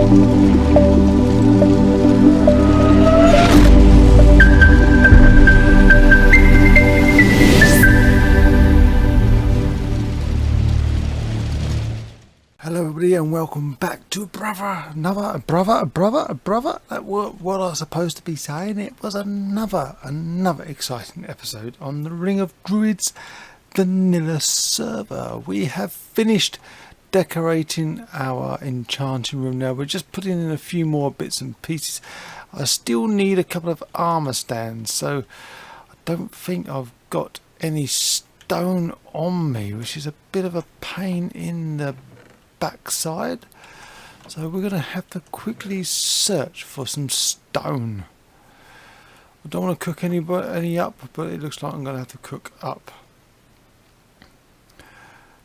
Hello everybody and welcome back to another brother. That was what I was supposed to be saying. It was another exciting episode on the Ring of Druids vanilla server. We have finished decorating our enchanting room now. We're just putting in a few more bits and pieces. I still need a couple of armor stands, so I don't think I've got any stone on me, which is a bit of a pain in the backside, so we're going to have to quickly search for some stone. I don't want to cook any up, but it looks like I'm going to have to cook up.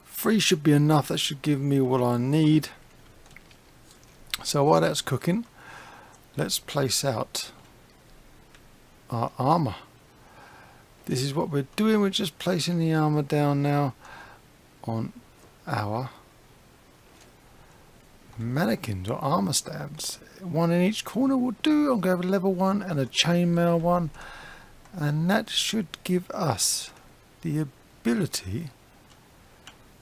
3 should be enough. That should give me what I need. So while that's cooking, let's place out our armor. This is what we're doing. We're just placing the armor down now on our mannequins or armor stands. 1 in each corner will do. I'm going to have a level 1 and a chainmail one, and that should give us the ability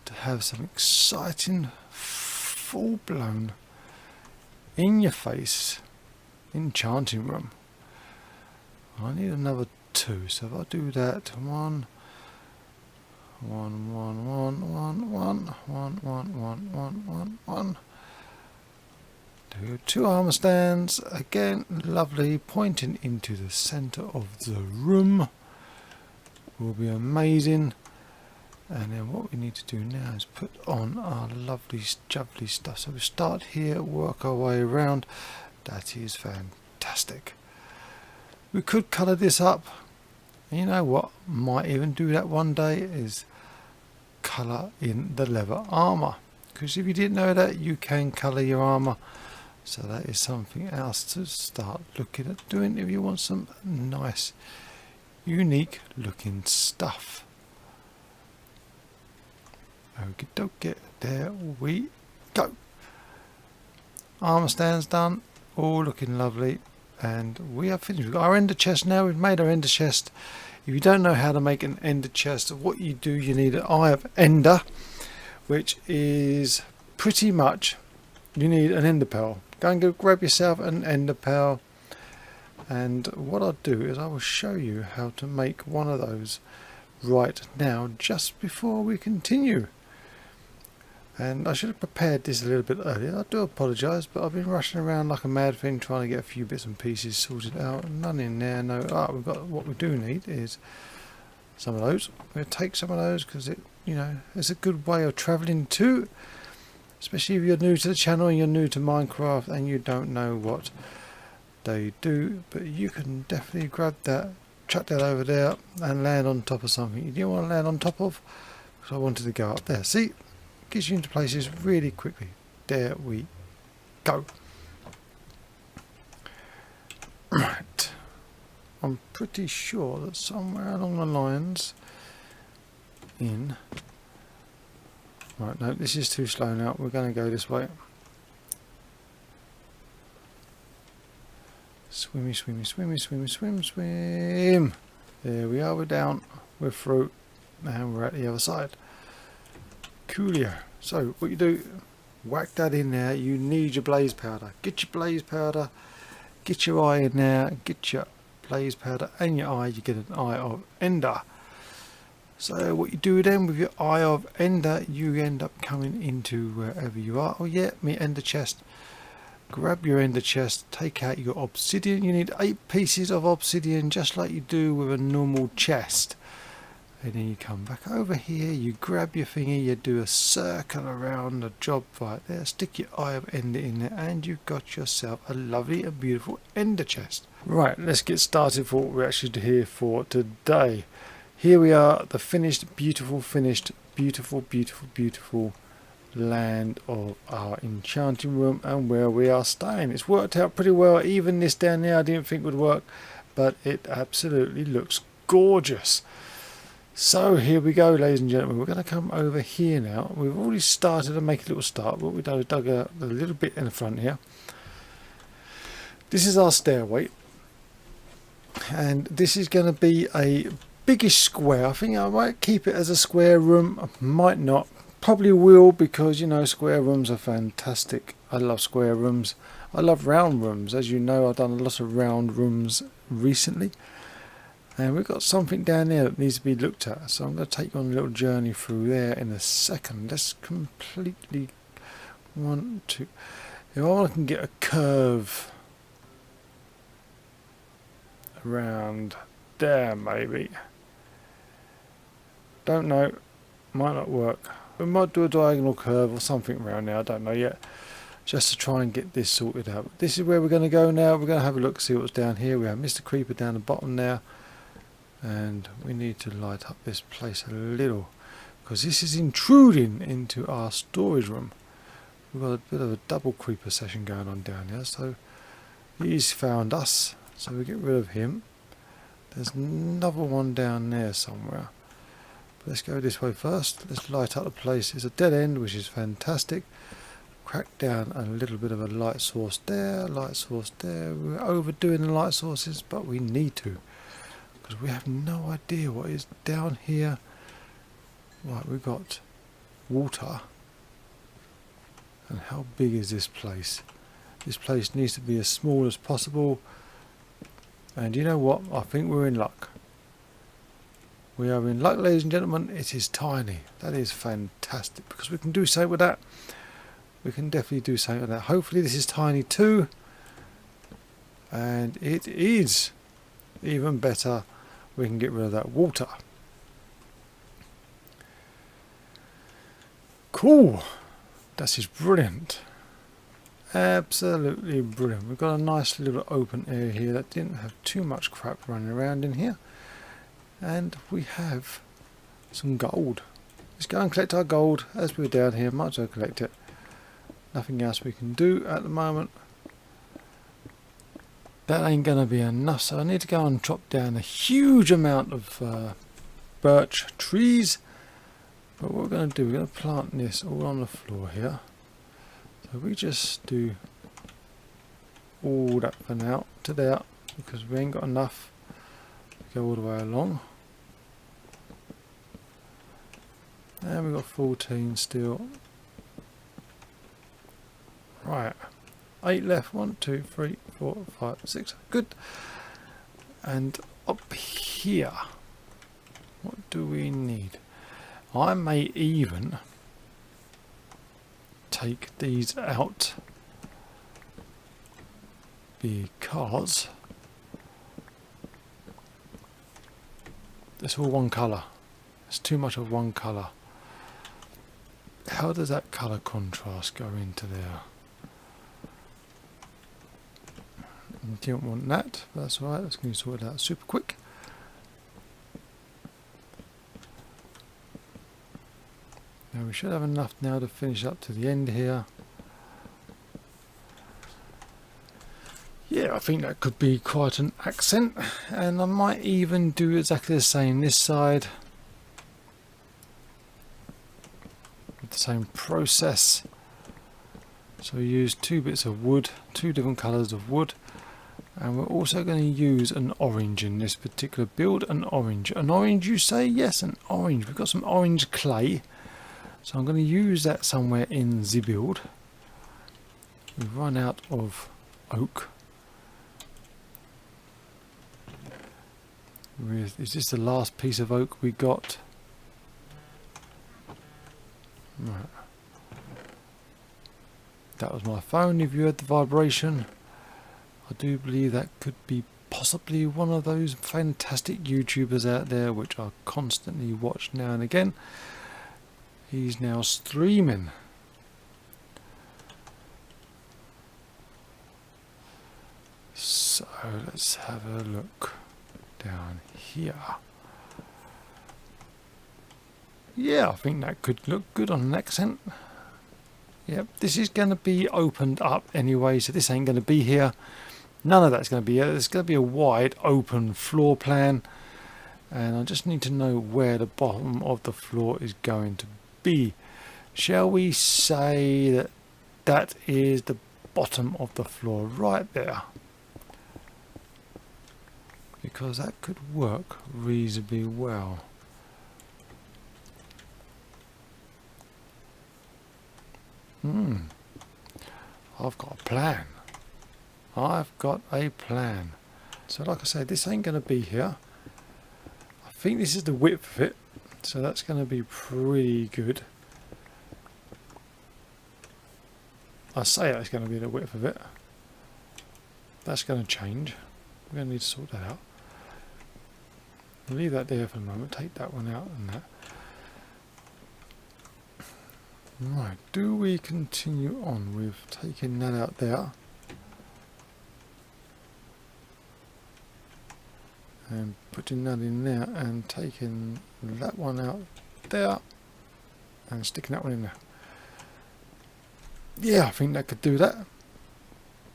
to have some exciting full-blown in your face enchanting room. I need another 2, so if I do that, 1 1 1 1 1 1 1 1 1. Do 2 armor stands again, lovely, pointing into the center of the room will be amazing. And then what we need to do now is put on our lovely jubbly stuff. So we start here, work our way around. That is fantastic. We could colour this up. You know what, might even do that one day, is colour in the leather armour, because if you didn't know that, you can colour your armour. So that is something else to start looking at doing if you want some nice unique looking stuff. Okie dokie, there we go. Armour stands done, all looking lovely, and we are finished. We've got our ender chest now. We've made our ender chest. If you don't know how to make an ender chest, what you do, you need an eye of ender, which is pretty much, you need an ender pearl. Go and go grab yourself an ender pearl, and what I'll do is I will show you how to make one of those right now, just before we continue. And I should have prepared this a little bit earlier. I do apologise, but I've been rushing around like a mad thing trying to get a few bits and pieces sorted out. None in there, no. We've got, what we do need is some of those. We'll take some of those because it, you know, it's a good way of travelling too. Especially if you're new to the channel and you're new to Minecraft and you don't know what they do, but you can definitely grab that, chuck that over there and land on top of something you didn't want to land on top of, because I wanted to go up there. See, gets you into places really quickly. There we go. Right, I'm pretty sure that somewhere along the lines in, right, no, this is too slow now. We're going to go this way. Swimmy, swimmy, swimmy, swimmy, swim, swim. There we are, we're down, we're through, and we're at the other side. Coolio. So what you do, whack that in there. You need your blaze powder. Get your blaze powder, get your eye in there, get your blaze powder and your eye, you get an eye of ender. So what you do then with your eye of ender, you end up coming into wherever you are. Oh yeah, me ender chest. Grab your ender chest, take out your obsidian. You need 8 pieces of obsidian, just like you do with a normal chest. And then you come back over here, you grab your thingy, you do a circle around the job right there, stick your eye of ender in there, and you've got yourself a lovely and beautiful ender chest. Right, let's get started for what we're actually here for today. Here we are, the finished, beautiful land of our enchanting room and where we are staying. It's worked out pretty well. Even this down there I didn't think would work, but it absolutely looks gorgeous. So here we go, ladies and gentlemen. We're going to come over here now. We've already started to make a little start. What we've done is dug a little bit in the front here. This is our stairway. And this is going to be a biggish square. I think I might keep it as a square room. I might not. Probably will, because, you know, square rooms are fantastic. I love square rooms. I love round rooms. As you know, I've done a lot of round rooms recently. And we've got something down there that needs to be looked at. So I'm going to take you on a little journey through there in a second. Let's completely want to... If I can get a curve around there, maybe. Don't know. Might not work. We might do a diagonal curve or something around there. I don't know yet. Just to try and get this sorted out. This is where we're going to go now. We're going to have a look, see what's down here. We have Mr. Creeper down the bottom there. And we need to light up this place a little, because this is intruding into our storage room. We've got a bit of a double creeper session going on down here. So he's found us. So we get rid of him. There's another one down there somewhere. But let's go this way first. Let's light up the place. It's a dead end, which is fantastic. Crack down a little bit of a light source there, light source there. We're overdoing the light sources, but we need to, because we have no idea what is down here. Right, we've got water. And how big is this place? This place needs to be as small as possible. And you know what? I think we're in luck. We are in luck, ladies and gentlemen. It is tiny. That is fantastic, because we can do something with that. We can definitely do something with that. Hopefully this is tiny too. And it is. Even better, we can get rid of that water. Cool. That is brilliant. Absolutely brilliant. We've got a nice little open area here that didn't have too much crap running around in here. And we have some gold. Let's go and collect our gold as we're down here. Might as well collect it. Nothing else we can do at the moment. That ain't going to be enough, so I need to go and chop down a huge amount of birch trees. But what we're going to do, we're going to plant this all on the floor here. So we just do all that for now to there, because we ain't got enough to go all the way along. And we've got 14 still. Right, 8 left. 1, 2, 3, 4, 5, 6. Good. And up here, what do we need? I may even take these out, because it's all one colour. It's too much of one colour. How does that colour contrast go into there? You don't want that, but that's alright. That's going to sort it out super quick. Now we should have enough now to finish up to the end here. Yeah, I think that could be quite an accent, and I might even do exactly the same this side with the same process. So we use 2 bits of wood, 2 different colours of wood, and we're also going to use an orange in this particular build. An orange, you say? Yes, an orange. We've got some orange clay. So I'm going to use that somewhere in the build. We've run out of oak. Is this the last piece of oak we got? Right. That was my phone, if you heard the vibration. I do believe that could be possibly one of those fantastic YouTubers out there which I constantly watch now and again. He's now streaming. So let's have a look down here. Yeah, I think that could look good on an accent. Yep, this is going to be opened up anyway, so this ain't going to be here. None of that's going to be here. There's going to be a wide open floor plan. and I just need to know where the bottom of the floor is going to be. Shall we say that that is the bottom of the floor right there? Because that could work reasonably well. I've got a plan. I've got a plan. So like I said, this ain't going to be here. I think this is the width of it, so that's going to be pretty good. I say that's going to be the width of it. That's going to change. We're going to need to sort that out. Leave that there for a moment. Take that one out and that. Right, do we continue on with taking that out there and putting that in there and taking that one out there and sticking that one in there? Yeah, I think that could do that.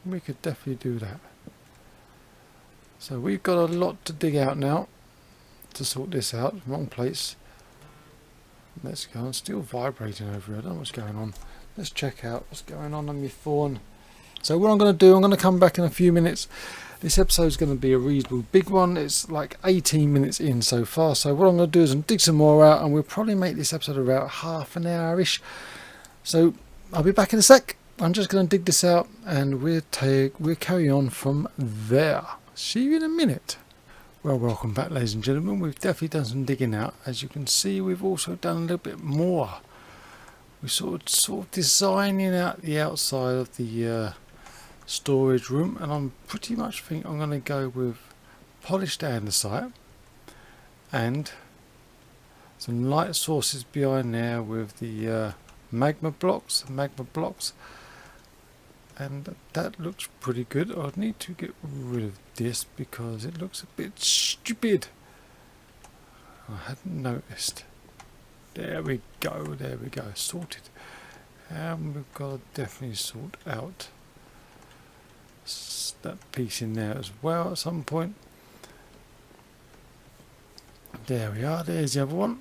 We could definitely do that. So we've got a lot to dig out now to sort this out. Wrong place. Let's go. I'm still vibrating over here. I don't know what's going on. Let's check out what's going on my phone. So what I'm going to do, I'm going to come back in a few minutes. This episode is going to be a reasonable big one. It's like 18 minutes in so far. So what I'm going to do is dig some more out, and we'll probably make this episode about half an hour-ish. So I'll be back in a sec. I'm just going to dig this out, and we'll carry on from there. See you in a minute. Well, welcome back, ladies and gentlemen. We've definitely done some digging out. As you can see, we've also done a little bit more. We're sort of designing out the outside of the storage room, and I'm pretty much think I'm going to go with polished andesite and some light sources behind there with the magma blocks, and that looks pretty good. I need to get rid of this because it looks a bit stupid. I hadn't noticed. There we go, sorted. And we've got to definitely sort out that piece in there as well at some point. There we are, there's the other one.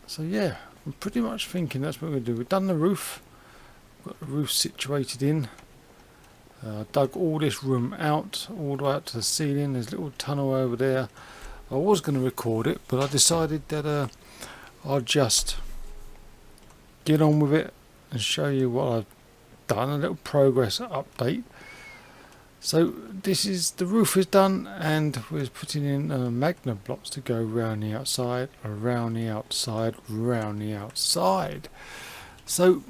So yeah, I'm pretty much thinking that's what we're going to do. We've done the roof, got the roof situated in. Dug all this room out, all the way up to the ceiling. There's a little tunnel over there. I was going to record it, but I decided that I'll just get on with it and show you what I've done, a little progress update. So this is, the roof is done, and we're putting in magna blocks to go round the outside, around the outside, round the outside. So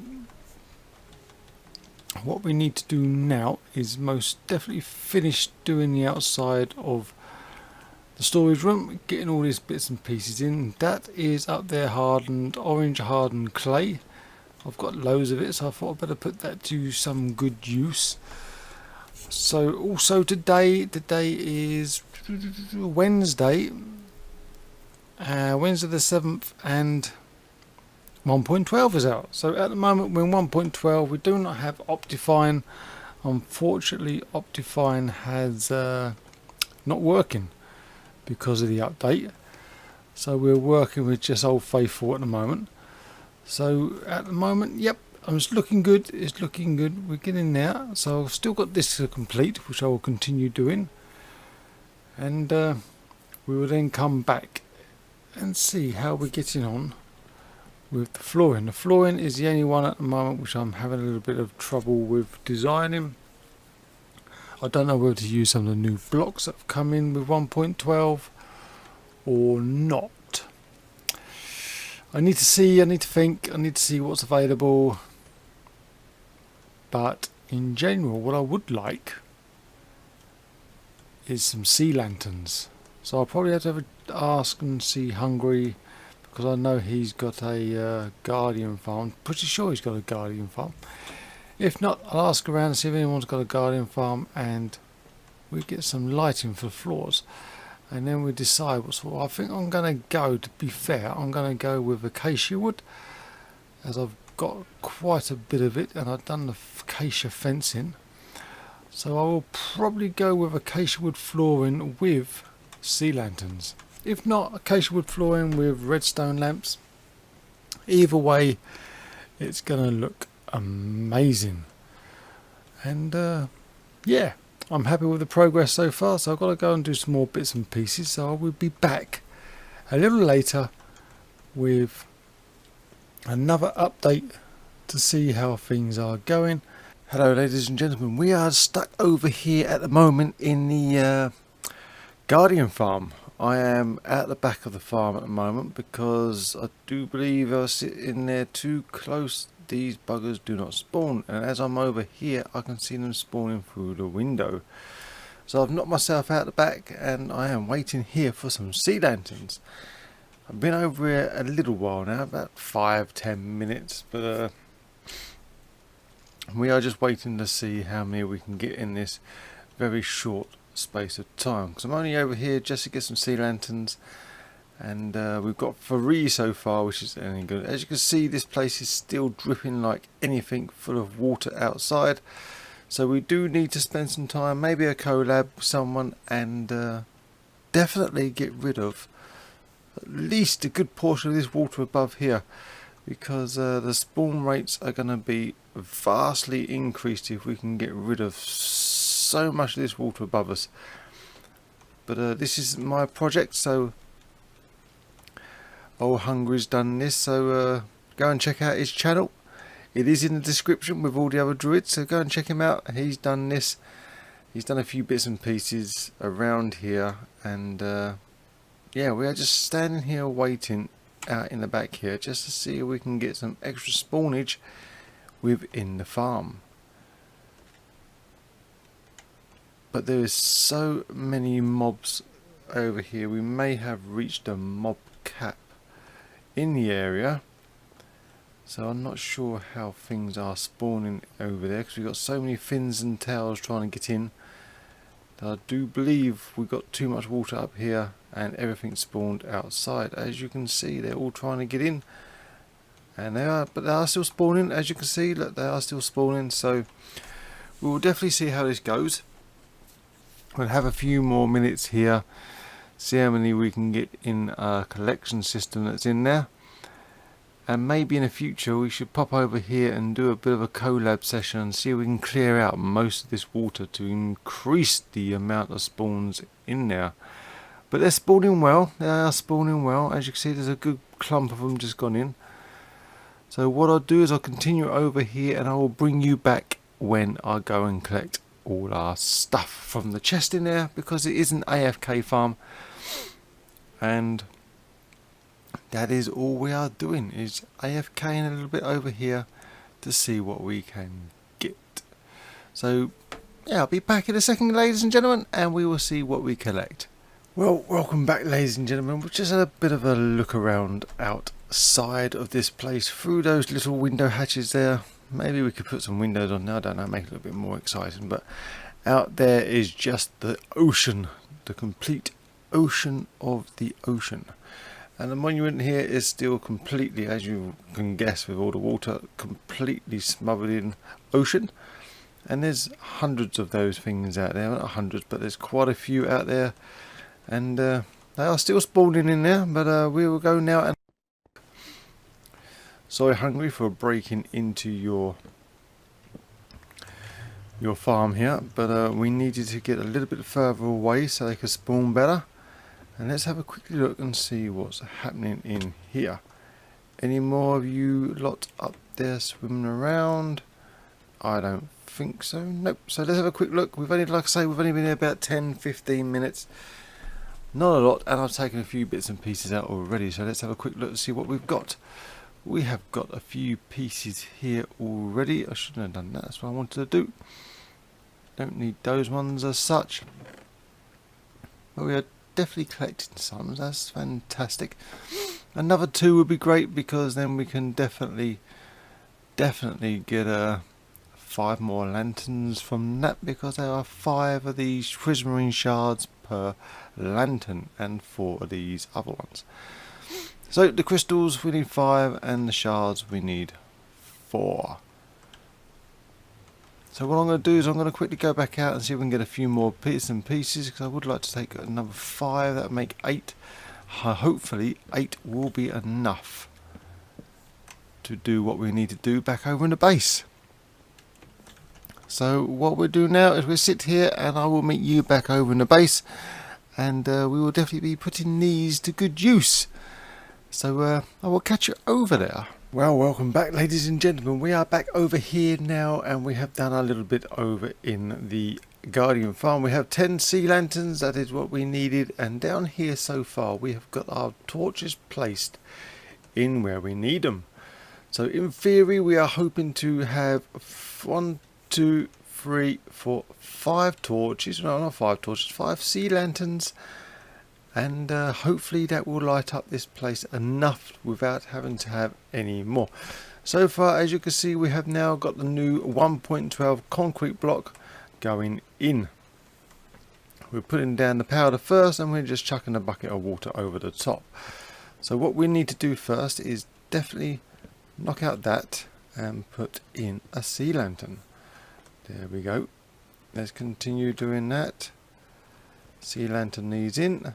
what we need to do now is most definitely finish doing the outside of the storage room, getting all these bits and pieces in. That is up there hardened, orange hardened clay. I've got loads of it, so I thought I'd better put that to some good use. So also today is Wednesday, Wednesday the 7th, and 1.12 is out. So at the moment we're in 1.12. We do not have Optifine. Unfortunately, Optifine has not working because of the update. So we're working with just Old Faithful at the moment. So at the moment, yep, it's looking good. It's looking good. We're getting there. So I've still got this to complete, which I will continue doing, and we will then come back and see how we're getting on with the flooring. The flooring is the only one at the moment which I'm having a little bit of trouble with designing. I don't know whether to use some of the new blocks that have come in with 1.12 or not. I need to see, I need to think, I need to see what's available. But in general, what I would like is some sea lanterns. So I'll probably have to ask and see Hungry, because I know he's got a guardian farm. Pretty sure he's got a guardian farm. If not, I'll ask around and see if anyone's got a guardian farm, and we get some lighting for the floors. And then we decide what sort. I think I'm going to go, to be fair, I'm going to go with acacia wood, as I've got quite a bit of it, and I've done the acacia fencing. So I will probably go with acacia wood flooring with sea lanterns. If not, acacia wood flooring with redstone lamps. Either way, it's going to look amazing. And yeah, I'm happy with the progress so far. So I've got to go and do some more bits and pieces. So I will be back a little later with another update to see how things are going. Hello ladies and gentlemen, we are stuck over here at the moment in the Guardian farm. I am at the back of the farm at the moment because I do believe I sit in there too close. These buggers do not spawn, and as I'm over here I can see them spawning through the window. So I've knocked myself out the back and I am waiting here for some sea lanterns. I've been over here a little while now, about 5-10 minutes, but we are just waiting to see how many we can get in this very short space of time. Because I'm only over here just to get some sea lanterns, and we've got 3 so far, which is any good. As you can see, this place is still dripping like anything, full of water outside. So we do need to spend some time, maybe a collab with someone, and definitely get rid of at least a good portion of this water above here, because the spawn rates are going to be vastly increased if we can get rid of so much of this water above us. But this is my project, so old Hungry's done this, so go and check out his channel. It is in the description with all the other druids, so go and check him out. He's done this. He's done a few bits and pieces around here, and yeah, we are just standing here waiting out in the back here just to see if we can get some extra spawnage within the farm. But there is so many mobs over here, we may have reached a mob cap in the area. So I'm not sure how things are spawning over there, because we've got so many fins and tails trying to get in. I do believe we've got too much water up here and everything spawned outside. As you can see, they're all trying to get in, and they are still spawning. As you can see, look, they are still spawning. So we will definitely see how this goes. We'll have a few more minutes here, see how many we can get in a collection system that's in there. And maybe in the future we should pop over here and do a bit of a collab session and see if we can clear out most of this water to increase the amount of spawns in there. But they're spawning well, they are spawning well. As you can see, there's a good clump of them just gone in. So what I'll do is I'll continue over here and I will bring you back when I go and collect all our stuff from the chest in there, because it is an AFK farm, and that is all we are doing, is AFKing a little bit over here to see what we can get. So yeah, I'll be back in a second, ladies and gentlemen, and we will see what we collect. Well, welcome back, ladies and gentlemen. We've just had a bit of a look around outside of this place through those little window hatches there. Maybe we could put some windows on there, I don't know, make it a little bit more exciting. But out there is just the ocean, the complete ocean of the ocean. And the monument here is still completely, as you can guess with all the water, completely smothered in ocean. And there's hundreds of those things out there, not hundreds, but there's quite a few out there. And they are still spawning in there, but we will go now. And sorry, Hungry, for breaking into your farm here, but we needed to get a little bit further away so they could spawn better. And let's have a quick look and see what's happening in here. Any more of you lot up there swimming around? I don't think so. Nope. So let's have a quick look. We've only, like I say, we've only been here about 10-15 minutes. Not a lot, and I've taken a few bits and pieces out already. So let's have a quick look and see what we've got. We have got a few pieces here already. I shouldn't have done that. That's what I wanted to do. Don't need those ones as such. But we are definitely collecting some. That's fantastic. Another 2 would be great, because then we can definitely get 5 more lanterns from that, because there are 5 of these prismarine shards per lantern and 4 of these other ones. So the crystals we need 5 and the shards we need 4. So what I'm going to do is I'm going to quickly go back out and see if we can get a few more bits and pieces, because I would like to take another 5. That would make 8. Hopefully 8 will be enough to do what we need to do back over in the base. So what we'll do now is we'll sit here and I will meet you back over in the base, and we will definitely be putting these to good use. So I will catch you over there. Well, welcome back, ladies and gentlemen. We are back over here now, and we have done a little bit over in the Guardian farm. We have 10 sea lanterns. That is what we needed. And down here so far we have got our torches placed in where we need them. So in theory we are hoping to have 1, 2, 3, 4, 5 torches. No, not 5 torches, 5 sea lanterns. And hopefully that will light up this place enough without having to have any more. So far, as you can see, we have now got the new 1.12 concrete block going in. We're putting down the powder first, and we're just chucking a bucket of water over the top. So what we need to do first is definitely knock out that and put in a sea lantern. There we go. Let's continue doing that. Sea lantern needs in,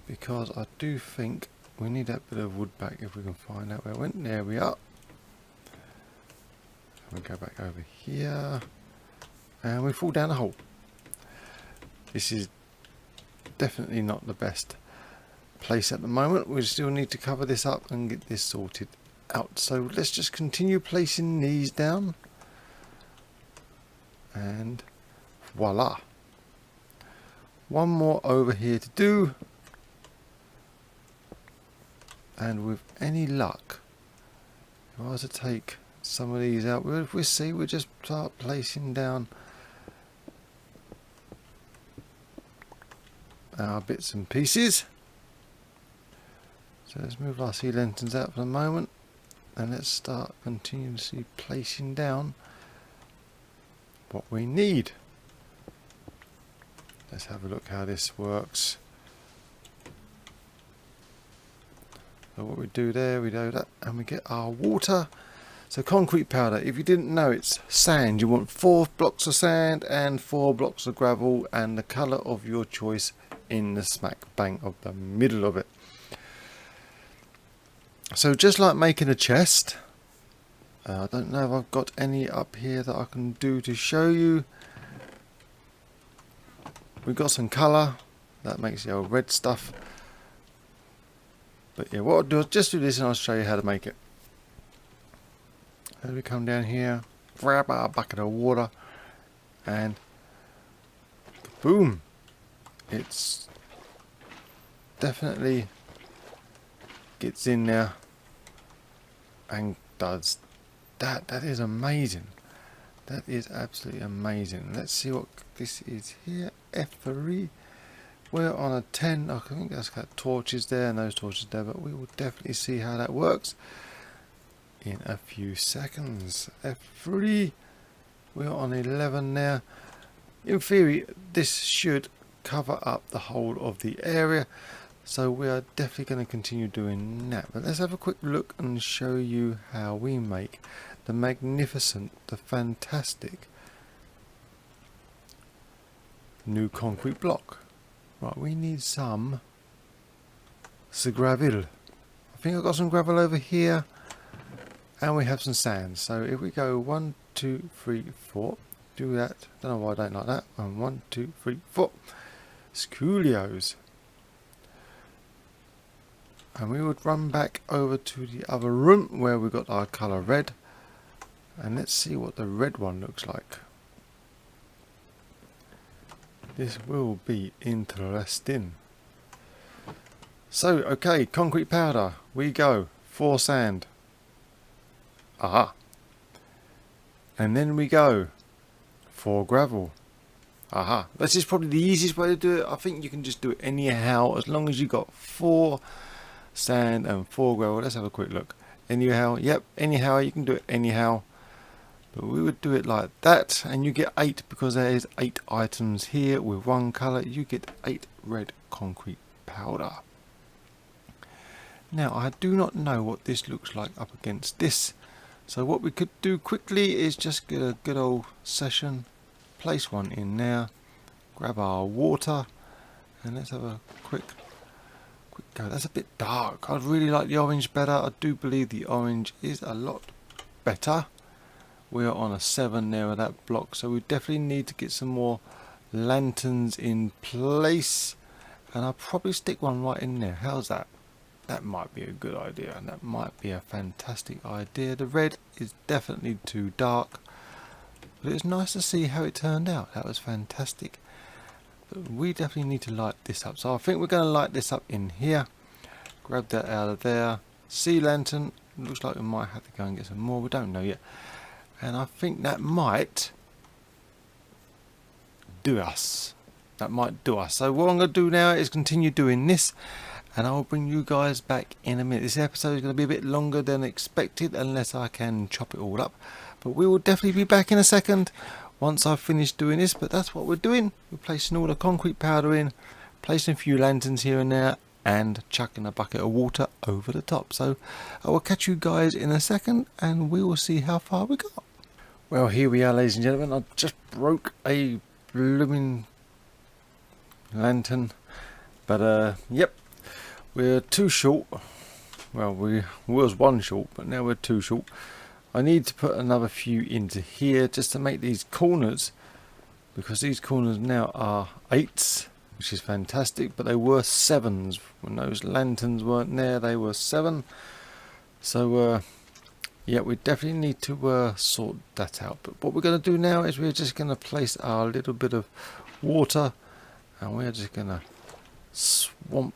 because I do think we need that bit of wood back if we can find out where it went. There we are. We go back over here and we fall down a hole. This is definitely not the best place at the moment. We still need to cover this up and get this sorted out. So let's just continue placing these down, and voila. One more over here to do. And with any luck, if I was to take some of these out, we'll see, we'll just start placing down our bits and pieces. So let's move our sea lanterns out for the moment, and let's start continuously placing down what we need. Let's have a look how this works. So what we do there, we do that, and we get our water. So concrete powder, if you didn't know, it's sand. You want 4 blocks of sand and 4 blocks of gravel, and the colour of your choice in the smack bang of the middle of it. So just like making a chest, I don't know if I've got any up here that I can do to show you. We've got some colour, that makes the old red stuff. But yeah, what I'll do is just do this and I'll show you how to make it. As we come down here, grab our bucket of water, and boom! It's definitely gets in there and does that. That is amazing. That is absolutely amazing. Let's see what this is here. F3. We're on a 10. I think that's got torches there and those torches there, but we will definitely see how that works in a few seconds. F3. We're on 11 there. In theory, this should cover up the whole of the area, so we are definitely going to continue doing that. But let's have a quick look and show you how we make the magnificent, the fantastic new concrete block. Right, we need some gravel. I think I've got some gravel over here, and we have some sand. So if we go 1, 2, 3, 4, do that. Don't know why I don't like that. And 1, 2, 3, 4. Schoolios. And we would run back over to the other room where we got our colour red. And let's see what the red one looks like. This will be interesting. So, okay, concrete powder. We go. 4 sand. Aha. And then we go. 4 gravel. Aha. This is probably the easiest way to do it. I think you can just do it anyhow, as long as you got 4 sand and 4 gravel. Let's have a quick look. Anyhow, yep, anyhow, you can do it anyhow. But we would do it like that, and you get 8 because there is 8 items here with 1 colour. You get 8 red concrete powder. Now I do not know what this looks like up against this, So what we could do quickly is just get a good old session, place one in there, grab our water, and let's have a quick go. That's a bit dark. I'd really like the orange better. I do believe the orange is a lot better. We are on a 7 there with that block, so we definitely need to get some more lanterns in place, and I'll probably stick one right in there. How's that? That might be a good idea, and that might be a fantastic idea. The red is definitely too dark, but it's nice to see how it turned out. That was fantastic. But we definitely need to light this up, so I think we're going to light this up in here. Grab that out of there. Sea lantern. Looks like we might have to go and get some more. We don't know yet, and I think that might do us. That might do us. So what I'm going to do now is continue doing this, and I'll bring you guys back in a minute. This episode is going to be a bit longer than expected unless I can chop it all up, but we will definitely be back in a second once I've finished doing this. But that's what we're doing. We're placing all the concrete powder in, placing a few lanterns here and there, and chucking a bucket of water over the top. So I will catch you guys in a second, and we will see how far we got. Well, here we are, ladies and gentlemen. I just broke a blooming lantern, but yep, we're too short. Well, we was one short, but now we're two short. I need to put another few into here just to make these corners, because these corners now are 8s, which is fantastic, but they were 7s when those lanterns weren't there. They were 7. So yeah, we definitely need to sort that out. But what we're going to do now is we're just going to place our little bit of water, and we're just going to swamp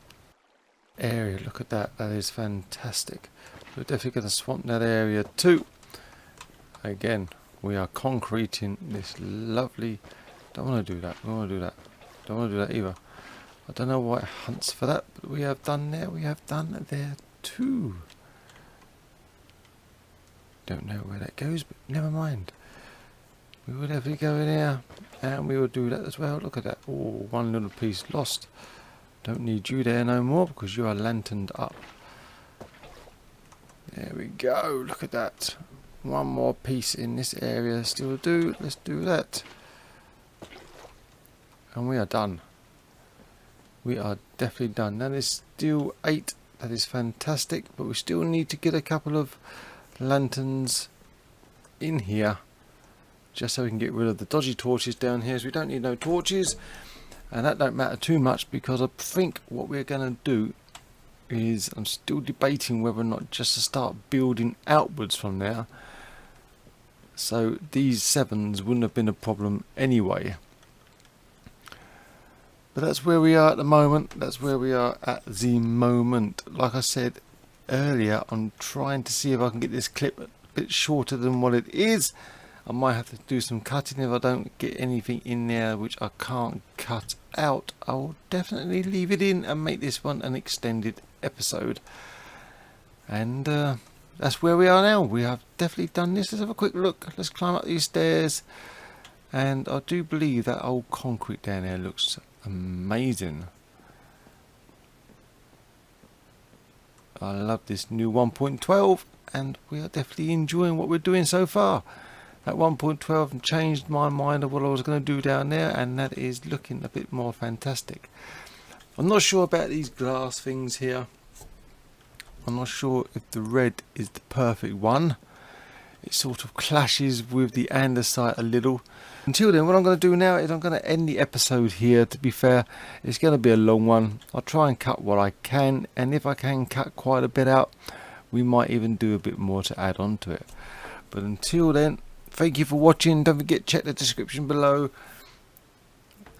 area. Look at that. That is fantastic. We're definitely going to swamp that area too. Again, we are concreting this lovely... Don't want to do that. Don't want to do that. Don't want to do that either. I don't know why it hunts for that, but we have done there. We have done there too. Don't know where that goes, but never mind. We will definitely go in here, and we will do that as well. Look at that. Oh, one little piece lost. Don't need you there no more because you are lanterned up. There we go. Look at that. One more piece in this area still do. Let's do that. And we are done. We are definitely done. That is still 8. That is fantastic. But we still need to get a couple of lanterns in here, just so we can get rid of the dodgy torches down here. So we don't need no torches. And that don't matter too much, because I think what we're going to do is, I'm still debating whether or not just to start building outwards from there. So these 7s wouldn't have been a problem anyway. But that's where we are at the moment. That's where we are at the moment. Like I said earlier, I'm trying to see if I can get this clip a bit shorter than what it is. I might have to do some cutting if I don't get anything in there which I can't cut out. I will definitely leave it in and make this one an extended episode. And that's where we are now. We have definitely done this. Let's have a quick look. Let's climb up these stairs. And I do believe that old concrete down there looks amazing. I love this new 1.12, and we are definitely enjoying what we're doing so far. That 1.12 changed my mind of what I was going to do down there, and that is looking a bit more fantastic. I'm not sure about these glass things here. I'm not sure if the red is the perfect one. It sort of clashes with the andesite a little. Until then, what I'm going to do now is I'm going to end the episode here. To be fair, it's going to be a long one. I'll try and cut what I can, and if I can cut quite a bit out, we might even do a bit more to add on to it. But until then, thank you for watching. Don't forget, check the description below.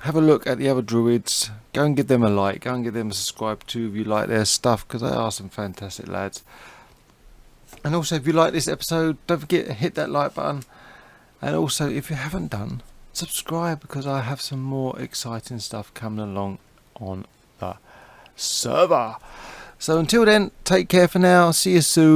Have a look at the other Druids. Go and give them a like. Go and give them a subscribe too if you like their stuff, because they are some fantastic lads. And also, if you like this episode, don't forget to hit that like button. And also, if you haven't done, subscribe, because I have some more exciting stuff coming along on the server. So until then, take care for now. See you soon.